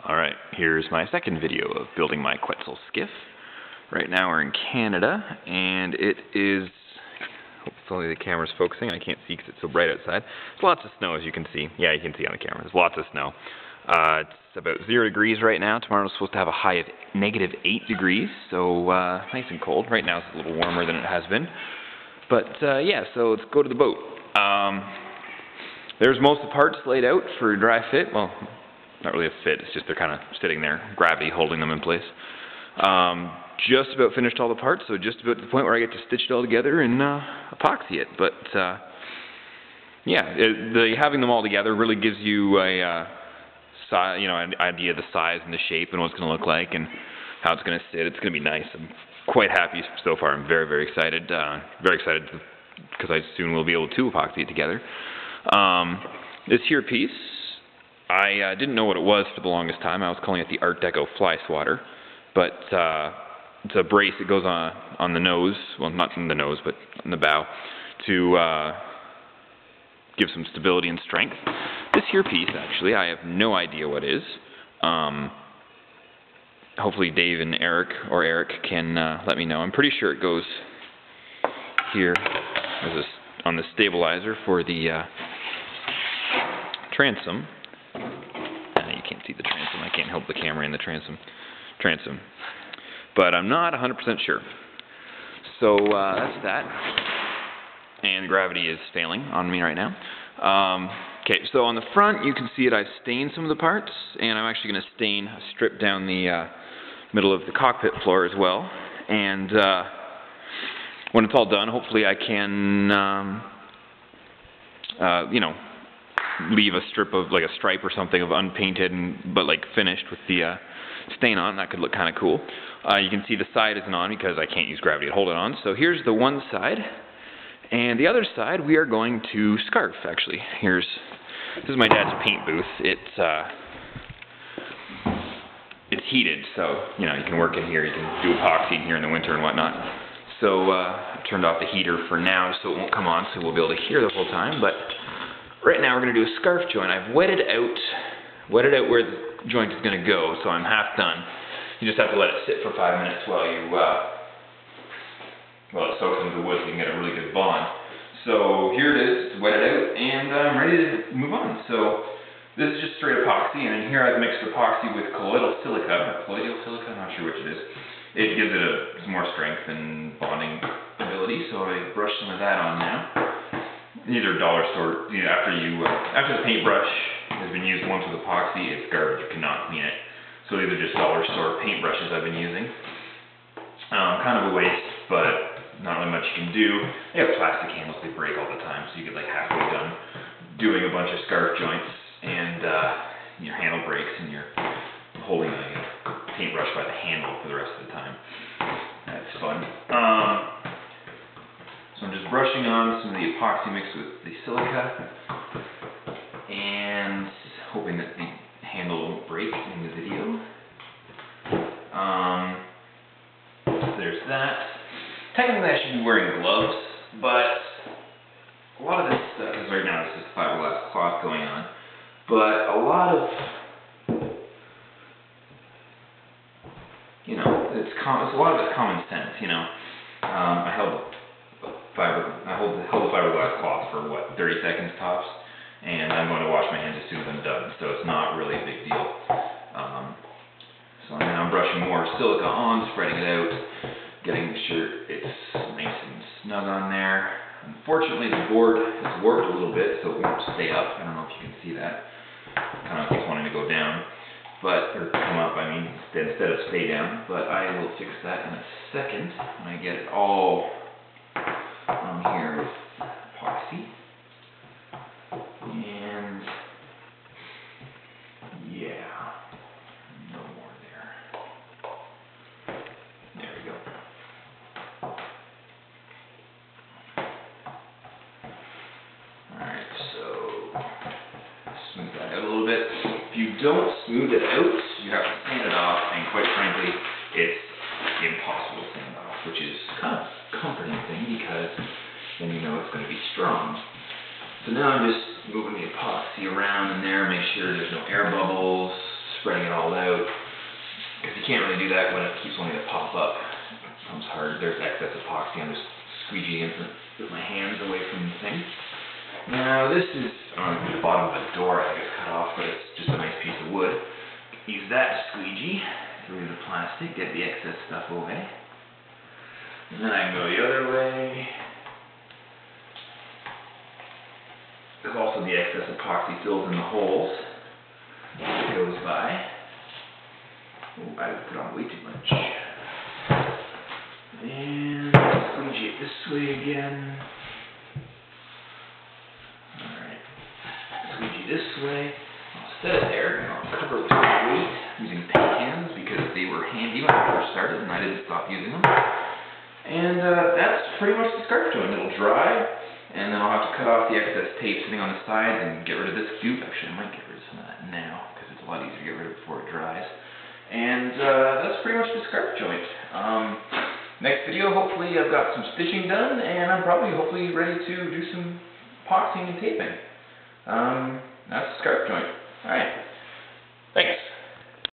Alright, here's my second video of building my Quetzal skiff. Right now we're in Canada, and it is, hopefully the camera's focusing, I can't see because it's so bright outside. There's lots of snow as you can see. Yeah, you can see on the camera, there's lots of snow. It's about 0 degrees right now. Tomorrow's supposed to have a high of -8 degrees, so nice and cold. Right now it's a little warmer than it has been. But yeah, so let's go to the boat. There's most of the parts laid out for dry fit. Well, not really a fit, it's just they're kind of sitting there, gravity holding them in place. Just about finished all the parts, so just about to the point where I get to stitch it all together and epoxy it. But yeah, having them all together really gives you a an idea of the size and the shape and what it's going to look like and how it's going to sit. It's going to be nice. I'm quite happy so far. I'm very, very excited. Because I soon will be able to epoxy it together. This here piece, I didn't know what it was for the longest time. I was calling it the Art Deco fly swatter, but it's a brace that goes on the nose, well, not in the nose, but on the bow, to give some stability and strength. This here piece, actually, I have no idea what is. Hopefully Dave and Eric can let me know. I'm pretty sure it goes here as on the stabilizer for the transom. You can't see the transom. I can't help the camera in the transom. But I'm not 100% sure. So that's that. And gravity is failing on me right now. Okay, so on the front you can see it. I've stained some of the parts, and I'm actually going to strip down the middle of the cockpit floor as well. And when it's all done, hopefully I can, leave a strip of, like a stripe or something of unpainted, but like finished with the stain on. That could look kind of cool. You can see the side isn't on because I can't use gravity to hold it on. So here's the one side, and the other side we are going to scarf. Actually, this is my dad's paint booth. It's heated, so you can work in here. You can do epoxy in here in the winter and whatnot. So I turned off the heater for now, so it won't come on, so we'll be able to hear the whole time. But right now we're going to do a scarf joint. I've wetted out where the joint is going to go, so I'm half done. You just have to let it sit for 5 minutes while it soaks into the wood so you can get a really good bond. So here it is, it's wetted out, and I'm ready to move on. So this is just straight epoxy, and in here I've mixed epoxy with colloidal silica, I'm not sure which it is. It gives it some more strength and bonding ability, so I brushed some of that on now. These are dollar store. After the paintbrush has been used once with epoxy, it's garbage. You cannot clean it. So these are just dollar store paintbrushes I've been using. Kind of a waste, but not really much you can do. They have plastic handles; they break all the time, so you get like halfway done doing a bunch of scarf joints, and your handle breaks, and you're holding a paintbrush by the handle for the rest of the time. That's fun. So I'm just brushing on some of the epoxy mixed with the silica, and hoping that the handle won't break in the video. So there's that. Technically I should be wearing gloves, but a lot of this stuff, because right now it's just fiberglass cloth going on, but a lot of it's common sense, I held the fiberglass cloth for 30 seconds tops, and I'm going to wash my hands as soon as I'm done, so it's not really a big deal. So now I'm brushing more silica on, spreading it out, getting sure it's nice and snug on there. Unfortunately, the board is warped a little bit, so it won't stay up. I don't know if you can see that. I don't know if it's wanting to go down. Or come up, instead of stay down. But I will fix that in a second when I get it all on here with epoxy. And yeah, no more there. There we go. Alright, so smooth that out a little bit. If you don't smooth it out, you have to sand it off, and quite frankly, it's impossible to sand off, which is kind of a comforting thing because then you know it's going to be strong. So now I'm just moving the epoxy around in there, make sure there's no air bubbles, spreading it all leveled out, because you can't really do that when it keeps wanting to pop up. It becomes hard. There's excess epoxy. I'm just squeegeeing with my hands away from the thing. Now this is on the bottom of a door. I think it's cut off, but it's just a nice piece of wood. Use that to squeegee through the plastic, get the excess stuff away. And then I can go the other way. There's also the excess epoxy fills in the holes as it goes by. Oh, I put on way too much. And squeegee it this way again. Alright. Squeegee this way. I'll set it there and I'll cover it with weight using paint cans because they were handy when I first started and I didn't stop using them. And that's pretty much the scarf joint. It'll dry, and then I'll have to cut off the excess tape sitting on the sides and get rid of this goop. Actually, I might get rid of some of that now, because it's a lot easier to get rid of before it dries. And that's pretty much the scarf joint. Next video, hopefully I've got some stitching done, and I'm probably hopefully ready to do some epoxying and taping.